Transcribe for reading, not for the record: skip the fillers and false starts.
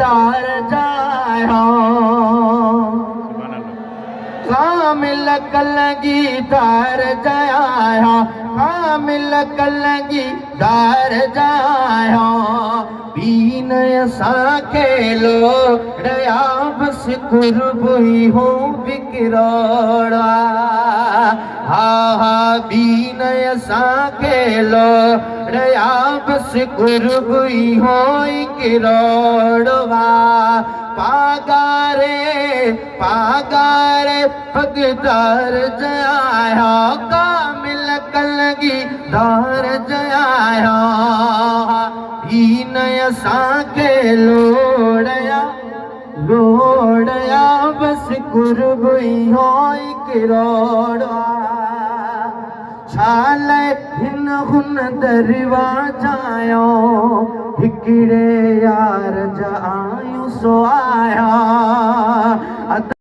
दार जाया कामिल कलगी दार जाया कामिल कलगी दार जाया बीन साखे लोड़या बस कुर्बुई हो बिकरोड़ा हा हा बीन साखे लोड़या बस कुर्बुई हो किरोड़वा पागारे पगदार जाया कामिल कलगी दार जाया नय साके लोड़या बस कुर्बुई हो किरोड़ा छाले हिन हुन दरवा जायो हिकड़े यार जायूं सो आया